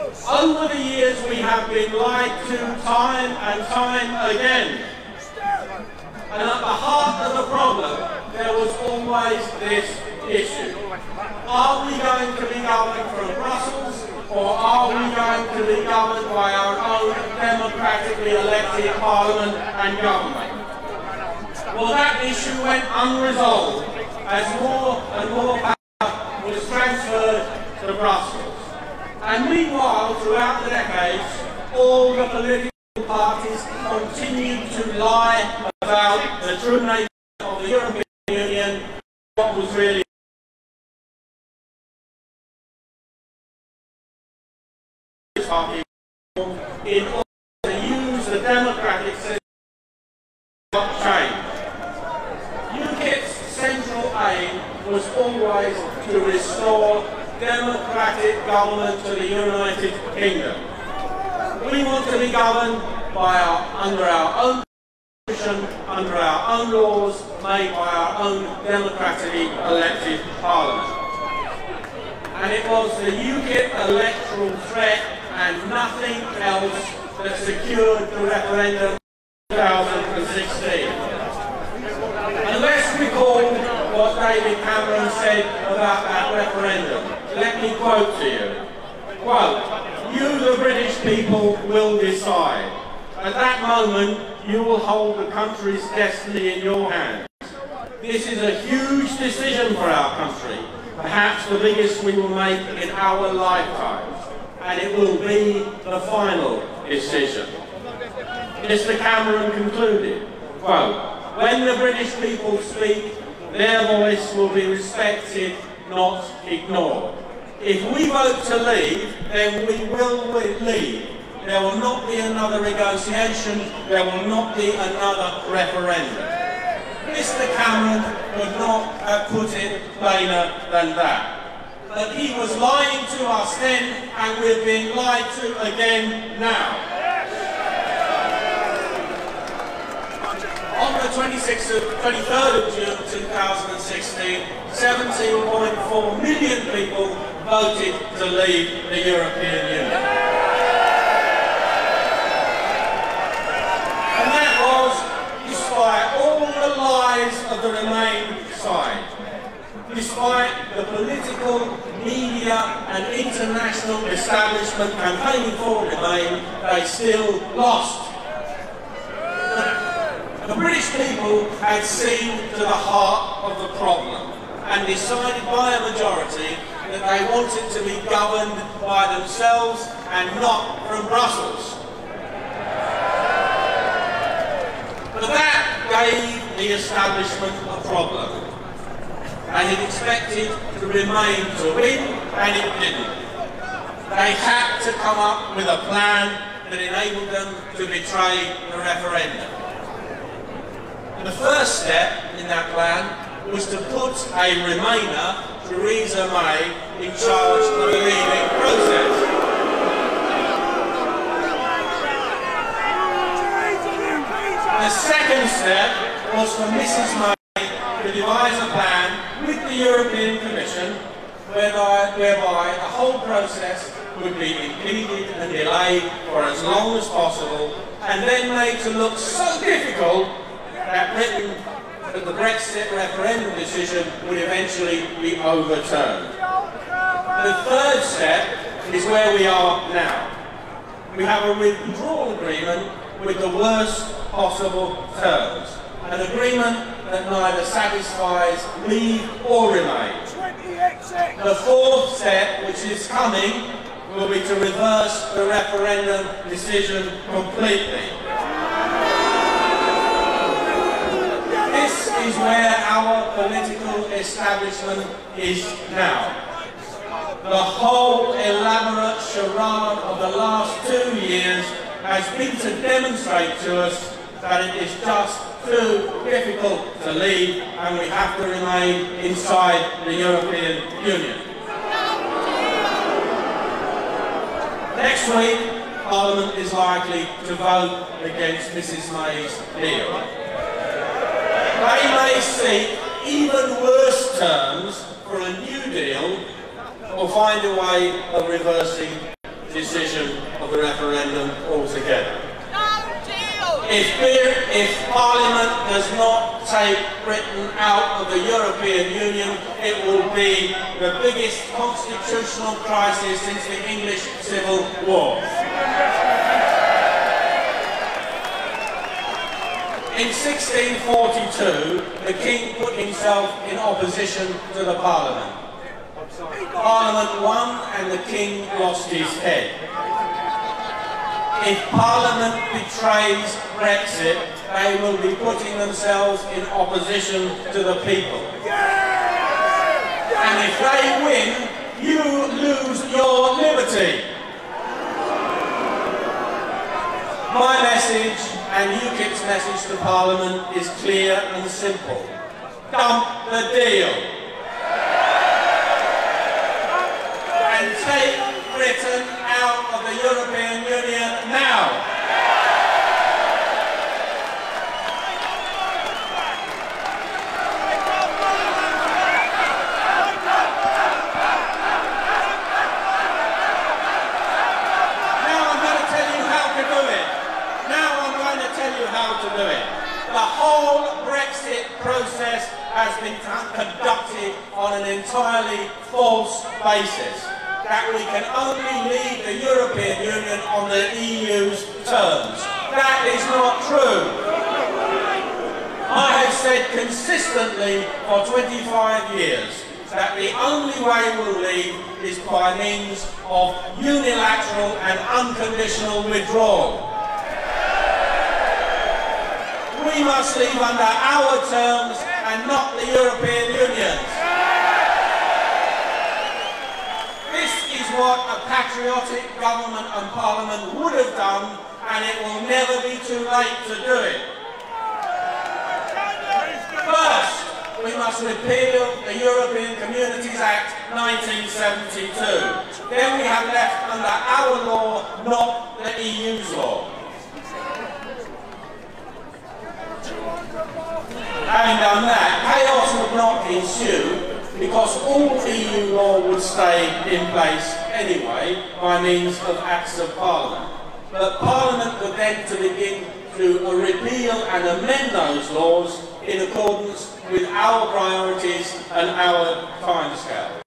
Over the years we have been lied to time and time again. And at the heart of the problem, there was always this issue. Are we going to be governed from Brussels, or are we going to be governed by our own democratically elected parliament and government? Well, that issue went unresolved as more and more power was transferred to Brussels. And meanwhile, throughout the decades, all the political parties continued to lie about the true nature of the European Union, what was really in order to use the democratic system to change. UKIP's central aim was always to restore democratic government to the United Kingdom. We want to be governed by under our own constitution, under our own laws, made by our own democratically elected parliament. And it was the UKIP electoral threat and nothing else that secured the referendum in 2016. And let's recall what David Cameron said about that referendum. Let me quote to you. Quote, "You, the British people, will decide. At that moment, you will hold the country's destiny in your hands. This is a huge decision for our country, perhaps the biggest we will make in our lifetimes, and it will be the final decision." Mr. Cameron concluded, quote, "When the British people speak, their voice will be respected, not ignored. If we vote to leave, then we will leave. There will not be another negotiation, there will not be another referendum." Mr. Cameron could not have put it plainer than that. But he was lying to us then, and we're being lied to again now. On the 23rd of June 2016, 17.4 million people voted to leave the European Union. And that was despite all the lies of the Remain side. Despite the political, media and international establishment campaigning for Remain, they still lost. The British people had seen to the heart of the problem and decided by a majority that they wanted to be governed by themselves and not from Brussels. But that gave the establishment a problem. And it expected to Remain to win, and it didn't. They had to come up with a plan that enabled them to betray the referendum. And the first step in that plan was to put a Remainer, Theresa May, in charge of the leaving process. The second step was for Mrs May to devise a plan with the European Commission whereby the whole process would be impeded and delayed for as long as possible, and then made to look so difficult that the Brexit referendum decision would eventually be overturned. The third step is where we are now. We have a withdrawal agreement with the worst possible terms. An agreement that neither satisfies Leave or Remain. The fourth step, which is coming, will be to reverse the referendum decision completely. This is where our political establishment is now. The whole elaborate charade of the last 2 years has been to demonstrate to us that it is just too difficult to leave and we have to remain inside the European Union. Next week, Parliament is likely to vote against Mrs May's deal. They may seek even worse terms for a new deal or find a way of reversing the decision of the referendum altogether. If Parliament does not take Britain out of the European Union, it will be the biggest constitutional crisis since the English Civil War. In 1642, the King put himself in opposition to the Parliament. Parliament won and the King lost his head. If Parliament betrays Brexit, they will be putting themselves in opposition to the people. And if they win, you lose your liberty. My message and UKIP's message to Parliament is clear and simple. Dump the deal. And take Britain out of the European Union now. The whole Brexit process has been conducted on an entirely false basis, that we can only leave the European Union on the EU's terms. That is not true. I have said consistently for 25 years that the only way we'll leave is by means of unilateral and unconditional withdrawal. We must leave under our terms and not the European Union's. This is what a patriotic government and Parliament would have done, and it will never be too late to do it. First, we must repeal the European Communities Act 1972. Then we have left under our law, not the EU's law. Having done that, chaos would not ensue because all EU law would stay in place anyway by means of Acts of Parliament. But Parliament would then to begin to repeal and amend those laws in accordance with our priorities and our timescale.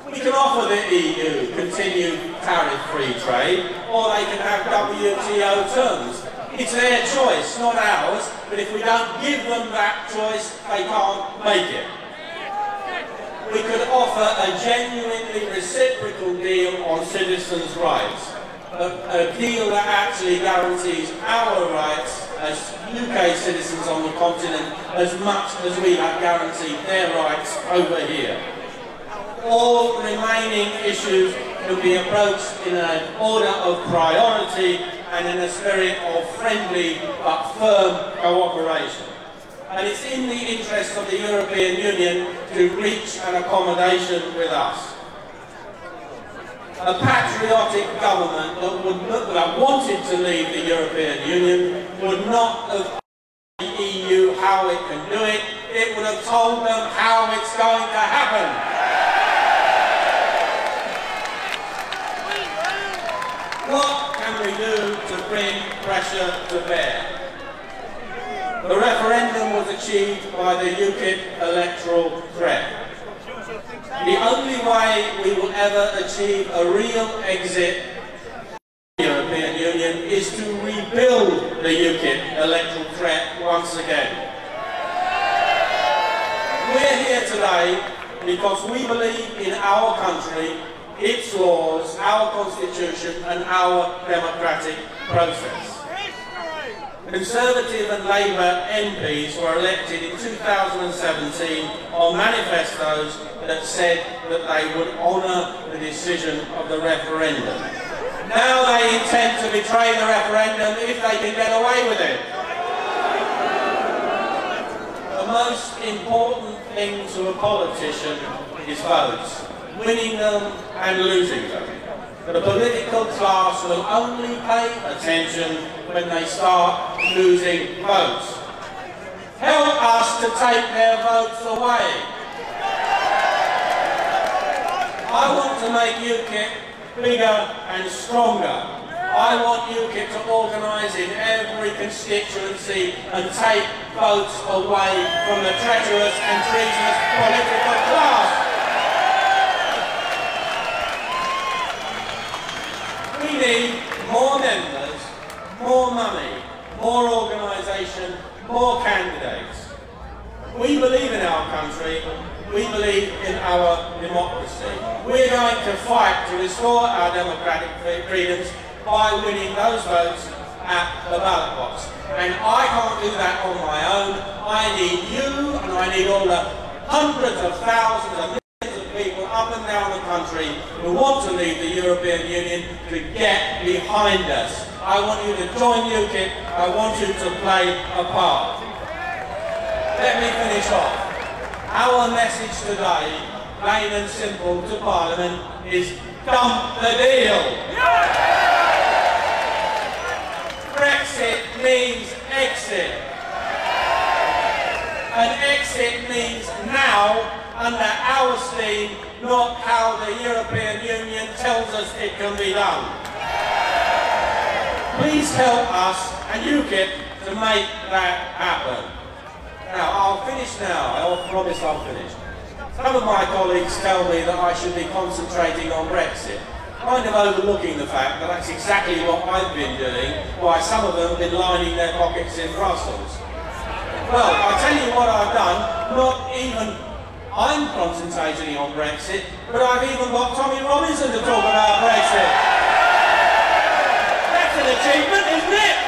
We can offer the EU continued tariff-free trade, or they can have WTO terms. It's their choice, not ours, but if we don't give them that choice, they can't make it. We could offer a genuinely reciprocal deal on citizens' rights, a deal that actually guarantees our rights as UK citizens on the continent as much as we have guaranteed their rights over here. All remaining issues could be approached in an order of priority and in a spirit of friendly but firm cooperation. And it's in the interest of the European Union to reach an accommodation with us. A patriotic government that wanted to leave the European Union would not have told the EU how it can do it, it would have told them how it's going to happen. What can we do to bring pressure to bear? The referendum was achieved by the UKIP electoral threat. The only way we will ever achieve a real exit from the European Union is to rebuild the UKIP electoral threat once again. We're here today because we believe in our country, its laws, our constitution and our democratic process. Conservative and Labour MPs were elected in 2017 on manifestos that said that they would honour the decision of the referendum. Now they intend to betray the referendum if they can get away with it. The most important thing to a politician is votes. Winning them and losing them. The political class will only pay attention when they start losing votes. Help us to take their votes away. I want to make UKIP bigger and stronger. I want UKIP to organise in every constituency and take votes away from the treacherous and treasonous political class. We need more members, more money, more organisation, more candidates. We believe in our country, we believe in our democracy. We're going to fight to restore our democratic freedoms by winning those votes at the ballot box. And I can't do that on my own. I need you and I need all the hundreds of thousands and millions of people up and down the country who want to leave the European Union to get behind us. I want you to join UKIP. I want you to play a part. Let me finish off. Our message today, plain and simple to Parliament, is dump the deal. Brexit means exit. And exit means now, under our steam, not how the European Union tells us it can be done. Please help us and UKIP to make that happen. Now, I'll finish now. I promise I'll finish. Some of my colleagues tell me that I should be concentrating on Brexit, kind of overlooking the fact that that's exactly what I've been doing, while some of them have been lining their pockets in Brussels. Well, I tell you what I've done, not even I'm concentrating on Brexit, but I've even got Tommy Robinson to talk about Brexit. That's an achievement, isn't it?